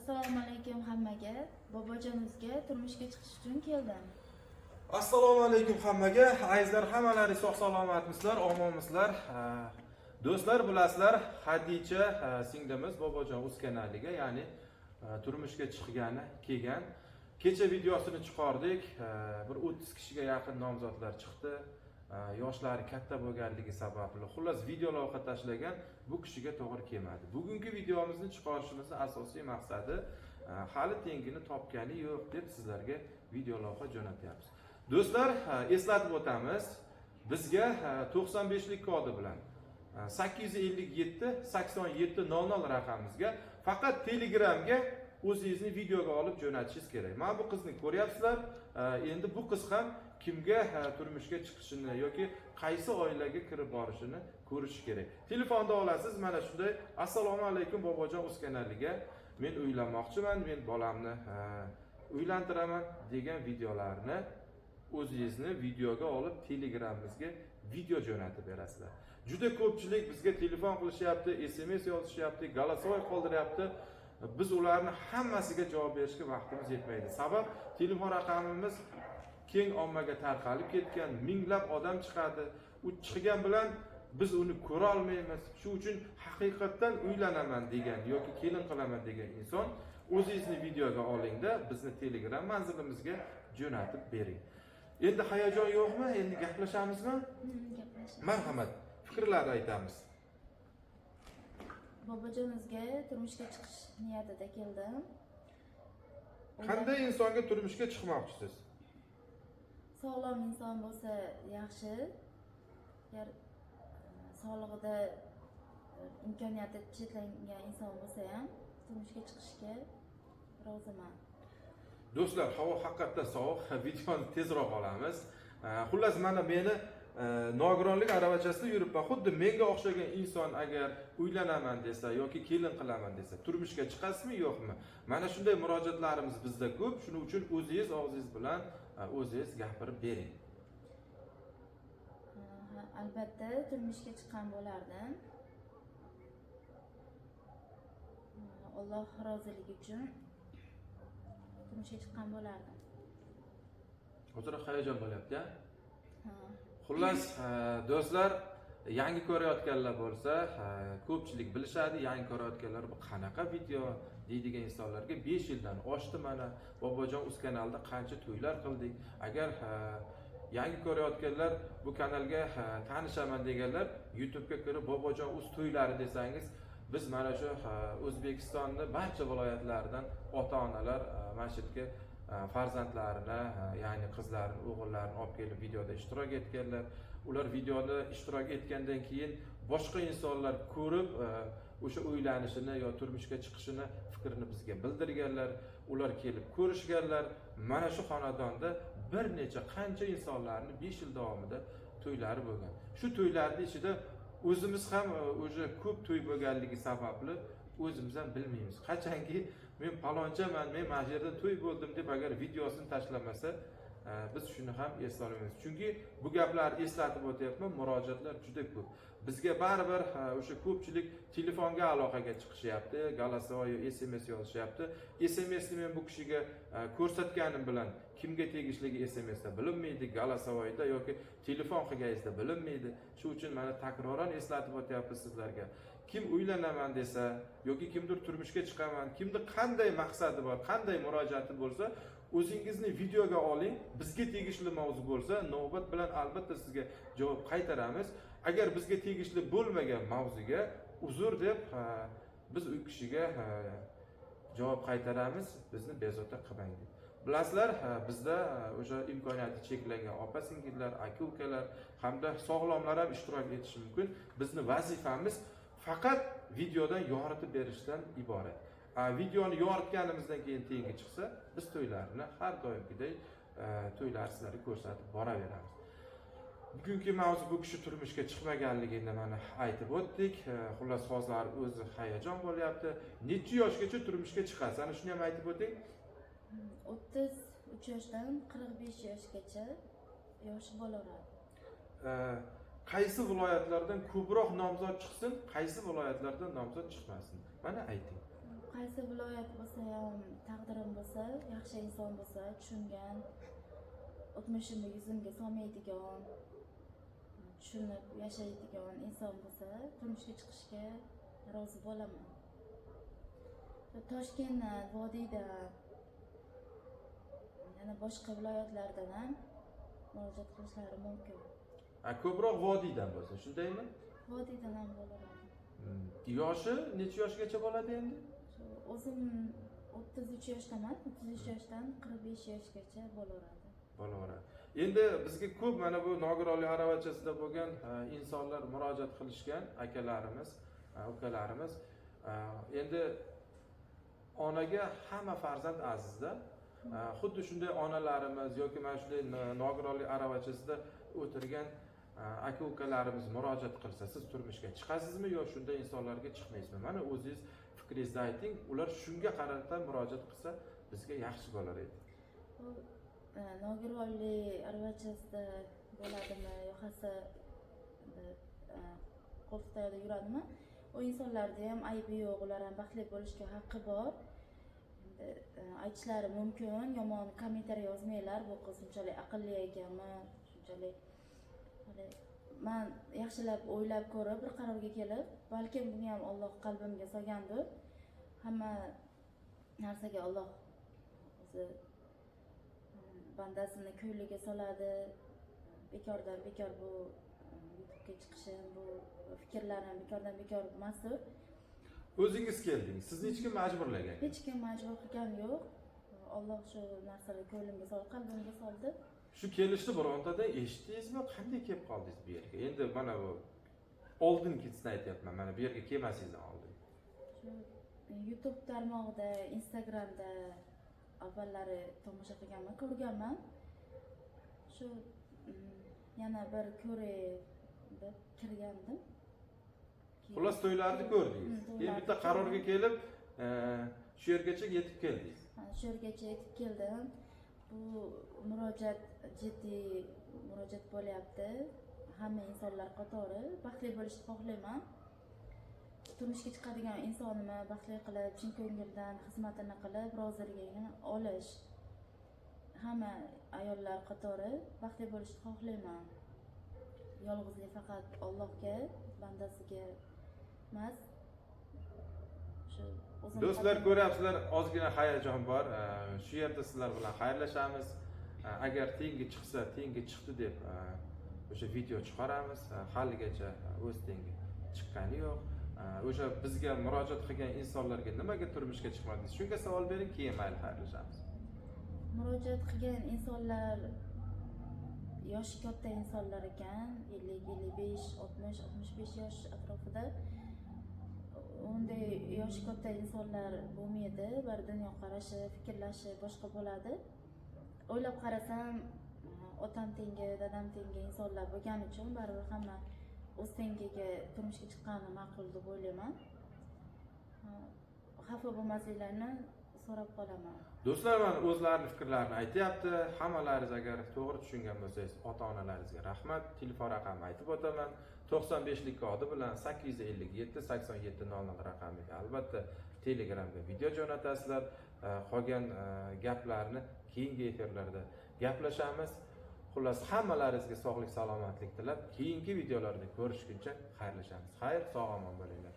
Assalomu alaykum hammaga. Bobojonimizga turmushga chiqish uchun keldim. Assalomu alaykum hammaga. Azizlar, hammalari sog' salomatmisizlar, omonmisizlar? Do'stlar, bilasizlar, Hadicha singlimiz Bobojon o'z kanaliga, ya'ni turmushga chiqgani kelgan. Kecha videosini chiqardik. Bir 30 kishiga yaqin nomzodlar chiqdi. Yoshlari katta bo'lganligi sababli xullas video lavha tashlagan, bu kishiga to'g'ri kelmadi. Bugungi videomizni chiqarishimizning asosiy maqsadi hali tengini topgani yo'q deb sizlarga video lavha jo'natyapmiz. Do'stlar, eslatib o'tamiz. Bizga 95 lik kodi bilan 857 87 00 raqamimizga faqat Telegramga o'zingizni videoga olib jo'natishingiz kerak. Mana bu qizni ko'ryapsizlar. Endi bu qiz ham kimga turmushga chiqishini yoki qaysi oilaga kirib borishini ko'rish kerak. Telefonda olasiz, mana shunday assalomu alaykum Bobojon o'z kanaliga men uylanmoqchiman, men bolamni uylantiraman degan videolarni o'zingizni videoga olib Telegramimizga video jo'natib berasizlar. Juda ko'pchilik bizga telefon qilishyapti, SMS yozishyapti, голосовой qoldiryapti. Biz ularni hammasiga javob berishga vaqtimiz yetmaydi. Sabab telefon raqamimiz keng ommaga tarqalib ketgan, minglab odam chiqadi. U chiqgan bilan biz uni ko'ra olmaymiz. Shu uchun haqiqatdan uylanaman degan yoki kelin qilaman degan inson o'zingizni videoga olingda bizni Telegram manzilimizga jo'natib bering. Endi hayajon yo'qmi? Endi gaplashamizmi? Gaplashamiz. Marhamat, fikrlarni aytamiz. Bobojonimizga turmushga chiqish niyatida keldim. Qanday insonga turmushga chiqmoqchisiz? Sog'lom inson bo'lsa yaxshi. Agar sog'lig'ida imkoniyati cheklangan inson bo'lsa ham turmushga chiqishga roziman. Do'stlar, havo haqiqatdan sovuq, videoni tezroq olamiz. Xullas, mana meni nogironlik aravachasida yuribman. Xuddi menga o'xshagan inson agar uylanaman desa yoki kelin qilaman desa, turmushga chiqasizmi, yo'qmi? Mana shunday murojaatlarimiz bizda ko'p. Shuning uchun o'zingiz og'zingiz bilan o'zingiz gapirib bering. Albatta turmushga chiqqan bo'lardim. Alloh roziligi uchun turmushga chiqqan bo'lardim. Hozir hayajon bo'lyapti-ya? Ha. Xullas, do'stlar, yangi ko'rayotganlar bo'lsa, ko'pchilik bilishadi, yangi ko'rayotganlar bu qanaqa video deydigan insonlarga 5 yildan oshdi mana Bobojon o'z kanalida qancha to'ylar qildik. Agar yangi ko'rayotganlar bu kanalga tanishaman deganlar YouTube'ga kirib Bobojon o'z to'ylari desangiz, biz mana shu O'zbekistonning barcha viloyatlaridan ota-onalar masjidga farzandlarini, ya'ni qizlarini, o'g'illarini olib kelib videoda ishtirok etganlar. Ular videoda ishtirok etgandan keyin boshqa insonlar ko'rib, o'sha uylanishini yo turmushga chiqishini fikrini bizga bildirganlar. Ular kelib ko'rishganlar. Mana shu xonadonda bir necha qancha insonlarning 5 yil davomida to'ylari bo'lgan. Shu to'ylarning ichida o'zimiz ham o'sha ko'p to'y bo'lganligi sababli o'zimiz ham bilmaymiz. Qachonki men palonchaman, men mana yerda to'y bo'ldim deb agar videosini tashlamasa, biz shuni ham esla olmaymiz. Chunki bu gaplarni eslatib o'tyapman, murojaatlar juda ko'p. Bizga baribir o'sha ko'pchilik telefonga aloqaga chiqishyapti, голосовой SMS yozishyapti. SMSni men bu kishiga ko'rsatganim bilan kimga tegishligi SMSda bilinmaydi, голосовойda yoki telefon qilganingizda bilinmaydi. Shu uchun mana takroran eslatib o'tyapmiz sizlarga. Kim uylanaman desa yoki kimdir turmushga chiqaman, kimdir qanday maqsadi bor, qanday murojaati bo'lsa, o'zingizni videoga oling. Bizga tegishli mavzu bo'lsa, navbat bilan albatta sizga javob qaytaramiz. Agar bizga tegishli bo'lmagan mavzuga uzr deb biz u kishiga javob qaytaramiz, bizni bezovta qilmang deb. Bilasizlar, bizda o'sha imkoniyati cheklangan opa-singillar, aka-ukalar hamda sog'lomlar ham ishtirok etishi mumkin. Bizning vazifamiz faqat videodan yoritib berishdan iborat. Videoni yoritganimizdan keyin tengi chiqsa, biz to'ylarni har doimgidek to'ylar sizlarga ko'rsatib boraveramiz. Bugungi mavzu bu kishi turmushga chiqmaganligini mana aytib o'tdik. Xullas, hozir o'zi hayajon bo'lyapti. Necha yoshgacha turmushga chiqasiz? Ana shuni ham aytib o'ting. 33 yoshdan 45 yoshgacha yoshi bo'laveradi. Qaysi viloyatlardan ko'proq nomzod chiqsin, qaysi viloyatlardan nomzod chiqmasin? Mana ayting. qaysi viloyat bo'lsa ham taqdirim bo'lsa, yaxshi inson bo'lsa, tushungan, o'tmishimni yuzimga solmaydigan, tushunib yashaydigan inson bo'lsa, turmushga chiqishga rozi bo'laman. Toshkentdan, Vodiydan, yana boshqa viloyatlardan ham murojaat qilishlari mumkin. Ko'proq Vodiydan bo'lsa, shundaymi? Vodiydan ham bo'laveradi. Yoshi necha yoshgacha bo'ladi endi? O'zim 33 yoshdaman, 33 yoshdan 45 yoshgacha bo'laveradi. Bo'laveradi. Endi bizga ko'p mana bu nogironlik aravachasida bo'lgan insonlar murojaat qilishgan, akalarimiz, ukalarimiz. Endi onaga hamma farzand azizda. Xuddi shunday onalarimiz yoki mana shunday nogironlik aravachasida o'tirgan aka-ukalarimiz murojaat qilsa, siz turmushga chiqasizmi yo shunday insonlarga chiqmaysizmi? Mana o'zingiz fikringizni ayting. Ular shunga qarata murojaat qilsa, bizga yaxshi bo'lar edi. Bu nogironlik aravachasida bo'ladimi, yo'qsa qo'ltiqda yuradimi? O insonlarda ham aybi yo'q, ular ham baxtli bo'lishga haqqi bor. Aytishlari mumkin, yomon kommentariy yozmanglar, bu qiz shunchalik aqlli ekanmi, shunchalik men yaxshilab o'ylab ko'rib bir qarorga kelib, balkim buni ham Alloh qalbimga solgandir. Hamma narsaga Alloh o'zi bandasini ko'yliga soladi. Bekordan bekor bu YouTube'ga chiqishim, bu fikrlarim bekordan bekor emasdir. O'zingiz keldingiz. Sizni hech kim majburlagan? Hech kim majbur qilgan yo'q. Alloh shu narsani ko'nglimga soldi, qalbimga soldi. Shu kelishni birontadan eshitdingizmi? Qanday kelib qoldingiz bu yerga? Endi mana bu oldingisini aytyapman. Mana bu yerga kelmasingizdan oldin. Shu YouTube tarmog'ida, Instagramda avvallari tomosha qilganman, ko'rganman. Shu yana bir ko'ray deb kirgandim. Xullas to'ylarni ko'rdingiz. Keyin bitta qarorga kelib, shu yergacha yetib keldingiz. Shu yergacha yetib keldim. Bu murojaat jiddiy murojaat bo'lyapti. Hamma insonlar qatori baxtli bo'lishni xohlayman. Turmushga chiqadigan insonimni baxtli qilib, chin ko'ngildan xizmatini qilib, roziligini olish. Hamma ayollar qatori baxtli bo'lishni xohlayman. Yolg'izlik faqat Allohga, bandasiga emas. Do'stlar, ko'ryapsizlar, ozgina hayajon bor. Shu yerda sizlar bilan xayrlashamiz. Agar tengi chiqsa, tengi chiqdi deb o'sha video chiqaramiz. Haligacha o'z tengi chiqqani yo'q. O'sha bizga murojaat qilgan insonlarga nimaga turmushga chiqmadingiz? Shunga savol bering, keyin mayli xayrlashamiz. Murojaat qilgan insonlar yoshi katta insonlar ekan, 50, 55, 60, 65 yosh atrofida. Unday yoshi katta insonlar bo'lmaydi, bir dunyoqarashi, fikrlashi boshqa bo'ladi. O'ylab qarasam, otam tengi, dadam tengi insonlar bo'lgani uchun baribir hamma o'z tengiga turmushga chiqqani ma'qul deb o'ylayman. Xafa bo'lmasliklarini so'rab qolaman. Do'stlar, mana o'zlarining fikrlarini aytayapti. Hammalaringiz agar to'g'ri tushungan bo'lsangiz, ota-onalaringizga rahmat. Telefon raqamini aytib o'taman. 95lik kodi bilan 857 87 00 raqamiga albatta Telegramga video jo'natasizlar. Qolgan gaplarni keyingi efirlarda gaplashamiz. Xullas, hammalaringizga sog'lik, salomatlik tilab, keyingi videolarda ko'rishguncha xayrlashamiz. Xayr, sog' omon bo'linglar.